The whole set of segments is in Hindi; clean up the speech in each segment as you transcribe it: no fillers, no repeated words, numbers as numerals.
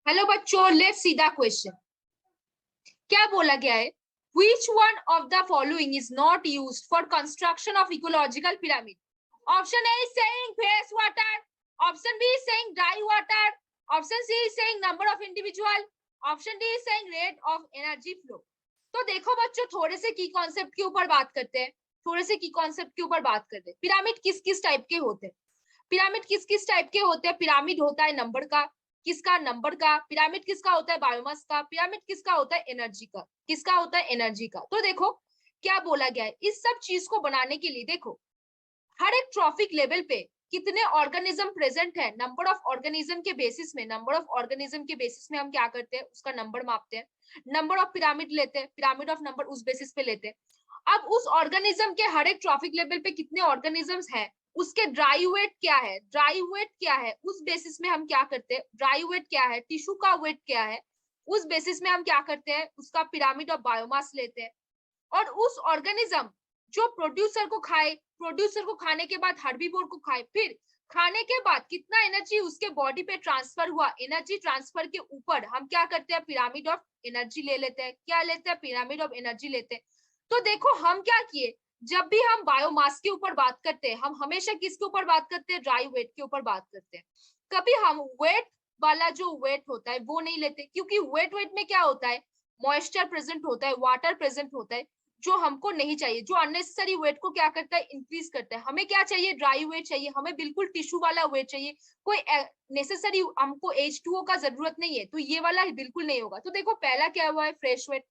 हेलो बच्चों, लेट्स सी द क्वेश्चन। क्या बोला गया है? Which one of the following is not used for construction of ecological pyramid? Option A is saying fresh water. Option B is saying dry water. Option C is saying number of individual. Option D is saying rate of energy flow. तो देखो बच्चों, थोड़े से की कॉन्सेप्ट के ऊपर बात करते हैं। पिरामिड किस किस टाइप के होते हैं? पिरामिड होता है नंबर का। किसका? नंबर का। पिरामिड किसका होता है? बायोमास का। पिरामिड किसका होता है? एनर्जी का। किसका होता है? एनर्जी का। तो देखो क्या बोला गया है, इस सब चीज को बनाने के लिए देखो हर एक ट्रॉफिक लेवल पे कितने ऑर्गेनिज्म प्रेजेंट है, नंबर ऑफ ऑर्गेनिज्म के बेसिस में हम क्या करते हैं, उसका नंबर मापते हैं। नंबर ऑफ पिरामिड लेते हैं, पिरामिड ऑफ नंबर उस बेसिस पे लेते हैं। अब उस ऑर्गेनिज्म के हर एक ट्रॉफिक लेवल पे कितने ऑर्गेनिजम्स हैं, उसके ड्राई वेट क्या है, उस बेसिस में हम क्या करते हैं, ड्राई वेट क्या है, टिश्यू का वेट क्या है, उस बेसिस में हम क्या करते हैं, उसका पिरामिड ऑफ बायोमास लेते हैं। और उस ऑर्गेनिज्म जो प्रोड्यूसर को खाने के बाद हर्बीवोर को खाए, फिर खाने के बाद कितना एनर्जी उसके बॉडी पे ट्रांसफर हुआ, एनर्जी ट्रांसफर के ऊपर हम क्या करते हैं, पिरामिड ऑफ एनर्जी ले लेते हैं। क्या लेते हैं? पिरामिड ऑफ एनर्जी लेते हैं। तो देखो हम क्या किए, जब भी हम बायोमास के ऊपर बात करते हैं, हम हमेशा किसके ऊपर बात करते हैं? ड्राई वेट के ऊपर बात करते हैं। कभी हम वेट वाला जो वेट होता है वो नहीं लेते, क्योंकि वेट में क्या होता है, मॉइस्चर प्रेजेंट होता है, वाटर प्रेजेंट होता है, जो हमको नहीं चाहिए, जो अननेसेसरी वेट को क्या करता है, इंक्रीज करता है। हमें क्या चाहिए? ड्राई वेट चाहिए, हमें बिल्कुल टिश्यू वाला वेट चाहिए। कोई नेसेसरी हमको H2O का जरूरत नहीं है, तो ये वाला बिल्कुल नहीं होगा। तो देखो पहला क्या हुआ है, फ्रेश वेट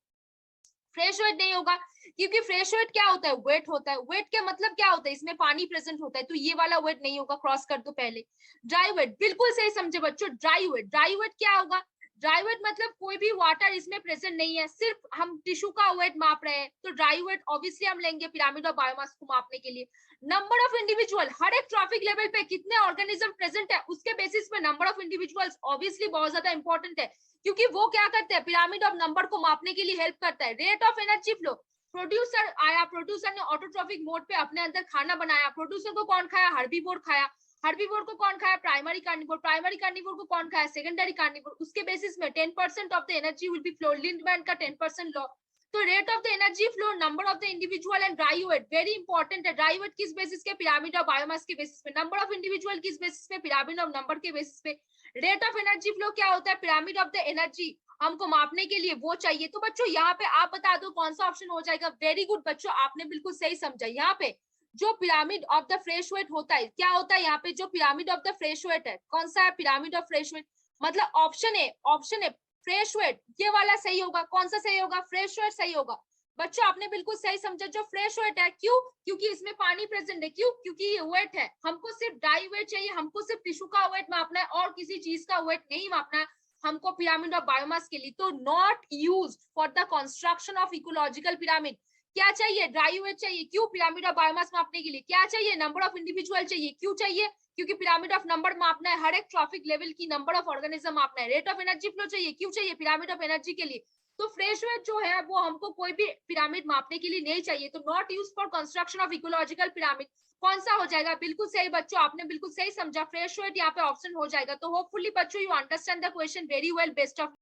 नहीं होगा, क्योंकि फ्रेश वेट क्या होता है, वेट होता है। वेट के मतलब क्या होता है, इसमें पानी प्रेजेंट होता है, तो ये वाला वेट नहीं होगा, क्रॉस कर दो पहले। ड्राई वेट, बिल्कुल सही समझे बच्चों। ड्राई वेट क्या होगा? ड्राई वेट मतलब कोई भी वाटर इसमें प्रेजेंट नहीं है, सिर्फ हम टिश्यू का वेट माप रहे हैं, तो ड्राई वेट ऑब्वियसली हम लेंगे पिरामिड ऑफ बायोमास को मापने के लिए। नंबर ऑफ इंडिविजुअल, हर एक ट्रॉफिक लेवल पे कितने ऑर्गेनिज्म प्रेजेंट है, उसके बेसिस पे नंबर ऑफ इंडिविजुअल्स ऑब्वियसली बहुत ज्यादा इंपॉर्टेंट है, क्योंकि वो क्या करते हैं, पिरामिड ऑफ नंबर को मापने के लिए हेल्प करता है। Rate of energy flow, producer आया, प्रोड्यूसर ने ऑटोट्रॉफिक मोड पे अपने अंदर खाना बनाया। प्रोड्यूसर को कौन खाया? हर्बीवोर खाया। हर्बीवोर को कौन खाया? प्राइमरी कार्निवोर को कौन खाया? Secondary carnivore. उसके बेसिस में 10% of the energy will be flow, Lindeman का 10% लॉ। तो rate of the energy flow, number of the individual and dry weight very important है। ड्राई वेट किस बेसिस के? पिरामिड ऑफ बायोमास के बेसिस पे। नंबर ऑफ इंडिविजुअल किस बेसिस पे? पिरामिड ऑफ नंबर के बेसिस पे। रेट ऑफ एनर्जी फ्लो क्या होता है? पिरामिड ऑफ द एनर्जी हमको मापने के लिए वो चाहिए। तो बच्चों यहाँ पे आप बता दो कौन सा ऑप्शन हो जाएगा। वेरी गुड बच्चों, आपने बिल्कुल सही समझा। यहाँ पे जो pyramid of the fresh weight होता है, क्या होता है यहाँ पे, जो pyramid of the fresh weight है, कौन सा है? पिरामिड ऑफ फ्रेश वेट, मतलब ऑप्शन ए फ्रेश वेट, ये वाला सही होगा। कौन सा सही होगा? फ्रेश वेट सही होगा। बच्चों आपने बिल्कुल सही समझा, जो फ्रेश वेट है। क्यों? क्योंकि इसमें पानी प्रेजेंट है। क्यों? क्योंकि ये वेट है। हमको सिर्फ ड्राई वेट चाहिए, हमको सिर्फ टिश्यू का वेट मापना है और किसी चीज का वेट नहीं मापना है हमको पिरामिड ऑफ बायोमास के लिए। तो not used for the construction of ecological pyramid. क्या चाहिए? ड्राई वेट चाहिए। क्यों? पिरामिड ऑफ बायोमास मापने के लिए। क्या चाहिए? नंबर ऑफ इंडिविजुअल चाहिए। क्यों चाहिए? क्योंकि पिरामिड ऑफ नंबर मापना है, हर एक ट्रॉफिक लेवल की नंबर ऑफ ऑर्गेनिज्म मापना है। रेट ऑफ एनर्जी फ्लो चाहिए। क्यों चाहिए? पिरामिड ऑफ एनर्जी के लिए। तो फ्रेश वेट जो है वो हमको कोई भी पिरामिड मापने के लिए नहीं चाहिए, तो not use for construction of ecological pyramid. कौन सा हो जाएगा? बिल्कुल सही बच्चों, आपने बिल्कुल सही समझा, फ्रेश वेट यहाँ पे ऑप्शन हो जाएगा। तो होपफुली बच्चों you understand the question very well. Best of